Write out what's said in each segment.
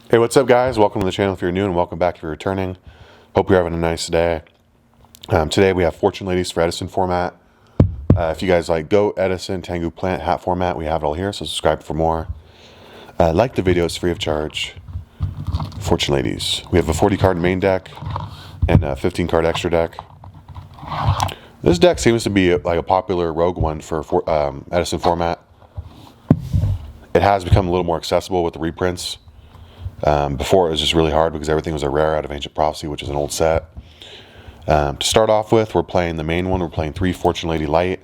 Hey, what's up, guys? Welcome to the channel if you're new, and welcome back if you're returning. Hope you're having a nice day. Today we have Fortune Ladies for Edison format. If you guys like Goat, Edison, Tengu Plant, hat format, we have it all here, so subscribe for more. Like the video, it's free of charge. Fortune Ladies. We have a 40 card main deck and a 15 card extra deck. This deck seems to be like a popular rogue one for Edison format. It has become a little more accessible with the reprints. Before it was just really hard because everything was a rare out of Ancient Prophecy, which is an old set. To start off with, we're playing the main one. We're playing 3 Fortune Lady Light.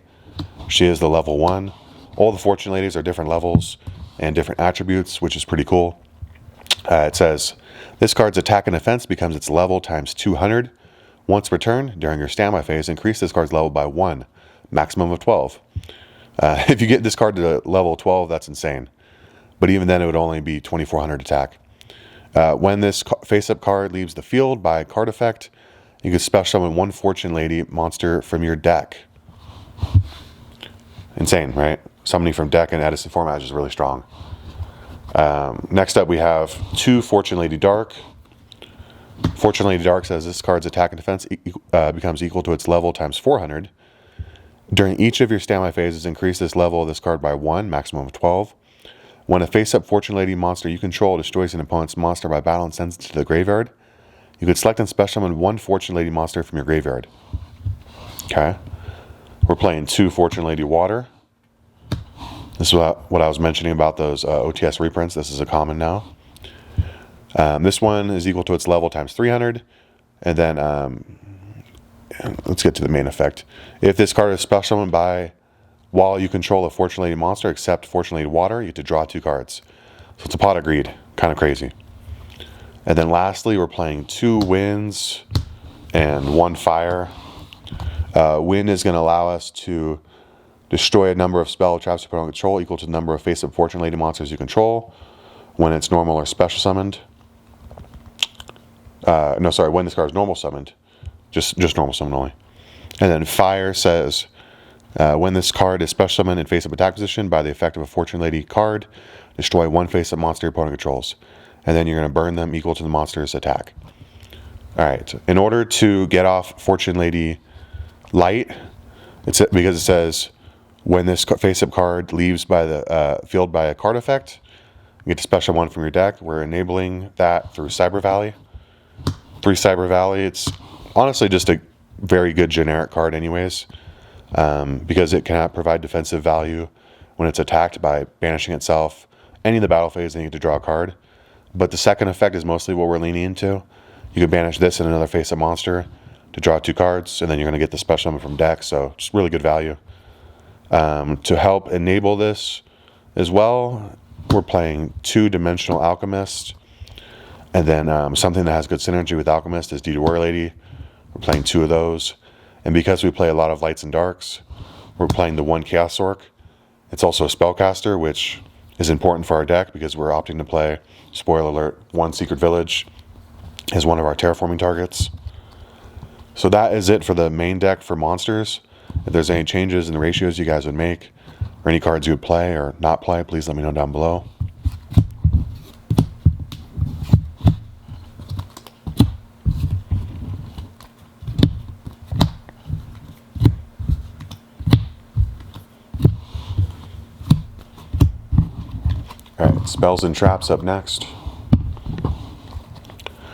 She is the level 1. All the Fortune Ladies are different levels and different attributes, which is pretty cool. It says, this card's attack and defense becomes its level times 200. Once returned, during your standby phase, increase this card's level by 1, maximum of 12. If you get this card to level 12, that's insane. But even then, it would only be 2400 attack. When this face-up card leaves the field by card effect, you can special summon 1 Fortune Lady monster from your deck. Insane, right? Summoning from deck in Edison format is just really strong. Next up, we have 2 Fortune Lady Dark. Fortune Lady Dark says this card's attack and defense becomes equal to its level times 400. During each of your standby phases, increase this level of this card by 1, maximum of 12. When a face-up Fortune Lady monster you control destroys an opponent's monster by battle and sends it to the graveyard, you could select and special summon 1 Fortune Lady monster from your graveyard. Okay. We're playing 2 Fortune Lady Water. This is what I was mentioning about those OTS reprints. This is a common now. This one is equal to its level times 300. And then, let's get to the main effect. If this card is special summoned while you control a Fortune Lady monster, except Fortune Lady Water, you get to draw 2 cards. So it's a pot of greed. Kind of crazy. And then lastly, we're playing 2 winds and 1 fire. Wind is going to allow us to destroy a number of spell traps you put on control equal to the number of face-up Fortune Lady monsters you control when it's normal or special summoned. When this card is normal summoned. Just normal summon only. And then fire says, when this card is special summoned in face-up attack position by the effect of a Fortune Lady card, destroy 1 face-up monster your opponent controls. And then you're going to burn them equal to the monster's attack. Alright, in order to get off Fortune Lady Light, because it says, when this face-up card leaves by the field by a card effect, you get to special 1 from your deck. We're enabling that through Cyber Valley. 3 Cyber Valley, it's honestly just a very good generic card anyways. Because it cannot provide defensive value when it's attacked by banishing itself any of the battle phase, then you get to draw a card. But the second effect is mostly what we're leaning into. You can banish this and another face-up monster to draw 2 cards, and then you're going to get the special summon from deck, so just really good value. To help enable this as well, we're playing 2 Dimensional Alchemist, and then something that has good synergy with Alchemist is Warrior Lady. We're playing 2 of those. And because we play a lot of lights and darks, we're playing the 1 Chaos Orc. It's also a spellcaster, which is important for our deck because we're opting to play, spoiler alert, 1 Secret Village as one of our terraforming targets. So that is it for the main deck for monsters. If there's any changes in the ratios you guys would make, or any cards you would play or not play, please let me know down below. Alright, spells and traps up next.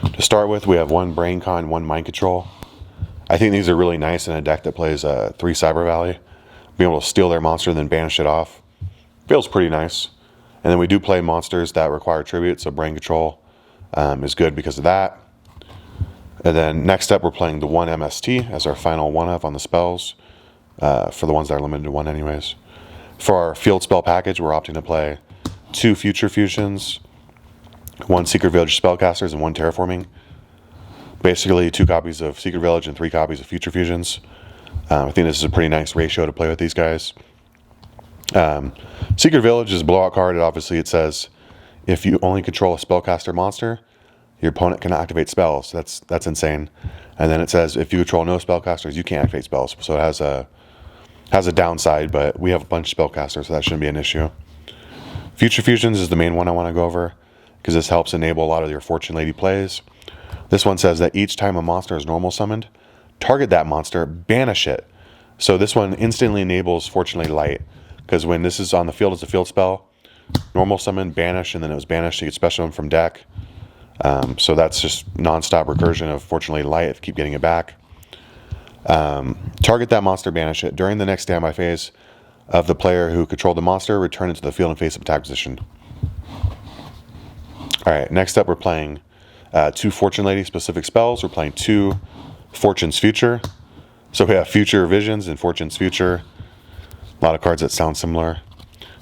To start with, we have 1 Brain Con, 1 Mind Control. I think these are really nice in a deck that plays 3 Cyber Valley. Being able to steal their monster and then banish it off feels pretty nice. And then we do play monsters that require tribute, so Brain Control is good because of that. And then next up, we're playing the 1 MST as our final 1-of on the spells, for the ones that are limited to 1 anyways. For our field spell package, we're opting to play 2 Future Fusions, 1 Secret Village Spellcasters, and 1 Terraforming. Basically 2 copies of Secret Village and 3 copies of Future Fusions. I think this is a pretty nice ratio to play with these guys. Secret Village is a blowout card. Obviously it says, if you only control a spellcaster monster, your opponent can activate spells. That's insane. And then it says, if you control no spellcasters, you can't activate spells. So it has a downside, but we have a bunch of spellcasters, so that shouldn't be an issue. Future Fusions is the main one I want to go over. because this helps enable a lot of your Fortune Lady plays. This one says that each time a monster is normal summoned, target that monster, banish it. So this one instantly enables Fortune Lady Light, because when this is on the field as a field spell, normal summon, banish, and then it was banished, you get special summon from deck. So that's just non-stop recursion of Fortune Lady Light, keep getting it back. Target that monster, banish it. During the next standby phase of the player who controlled the monster, return it to the field in face-up attack position. Alright, next up we're playing 2 Fortune Lady specific spells. We're playing 2 Fortune's Future. So we have Future Visions and Fortune's Future. A lot of cards that sound similar.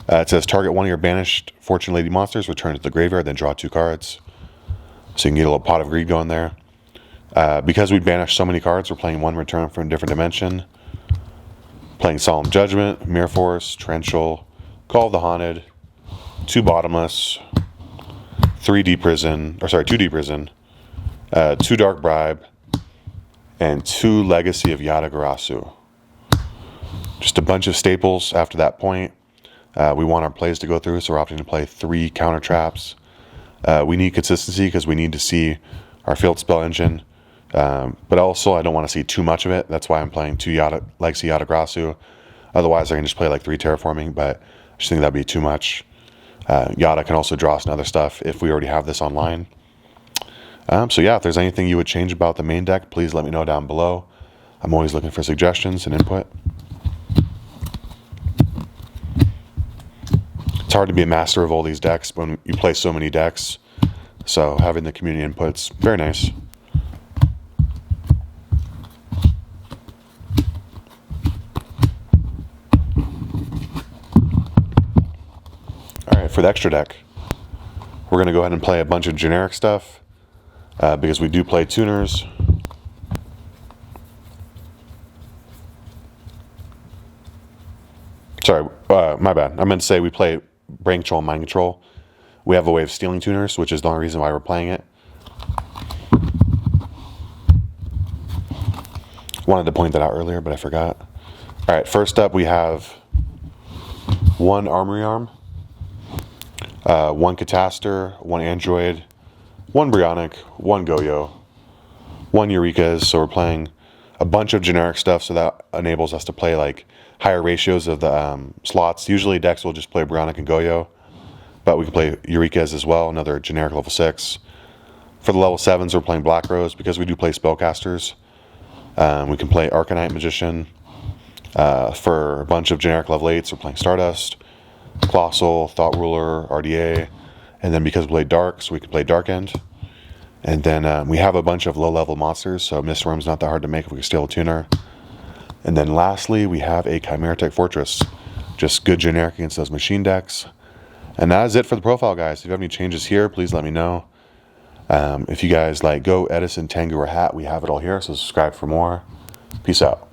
It says target one of your banished Fortune Lady monsters, return it to the graveyard, then draw 2 cards. So you can get a little pot of greed going there. Because we banished so many cards, we're playing 1 return from a different dimension. Playing Solemn Judgment, Mirror Force, Torrential, Call of the Haunted, 2 Bottomless, 2D Prison, 2 Dark Bribe, and 2 Legacy of Yatagarasu. Just a bunch of staples after that point. We want our plays to go through, so we're opting to play 3 counter traps. We need consistency because we need to see our field spell engine. But also, I don't want to see too much of it. That's why I'm playing 2 Legacy Yatagarasu. Otherwise, I can just play like 3 Terraforming, but I just think that'd be too much. Yata can also draw us some other stuff if we already have this online. So yeah, if there's anything you would change about the main deck, please let me know down below. I'm always looking for suggestions and input. It's hard to be a master of all these decks when you play so many decks. So having the community input's very nice. Alright, for the extra deck, we're going to go ahead and play a bunch of generic stuff. Because we do play tuners. Sorry, my bad. I meant to say we play Brain Control and Mind Control. We have a way of stealing tuners, which is the only reason why we're playing it. Wanted to point that out earlier, but I forgot. Alright, first up we have 1 Armory Arm, 1 Cataster, 1 Android, 1 Brionic, 1 YUGIOH, 1 Eureka's. So we're playing a bunch of generic stuff, so that enables us to play like higher ratios of the slots. Usually decks will just play Brionic and YUGIOH, but we can play Eureka's as well, another generic level 6. For the level 7s, we're playing Black Rose because we do play Spellcasters. We can play Arcanite Magician. For a bunch of generic level 8s, we're playing Stardust, Colossal, Thought Ruler, RDA. And then because we play Dark, so we can play Dark End. And then we have a bunch of low-level monsters, so Mistworm's not that hard to make if we can steal a tuner. And then lastly, we have a Chimera Fortress. Just good generic against those machine decks. And that is it for the profile, guys. If you have any changes here, please let me know. If you guys like Go, Edison, Tengu, or Hat, we have it all here, so subscribe for more. Peace out.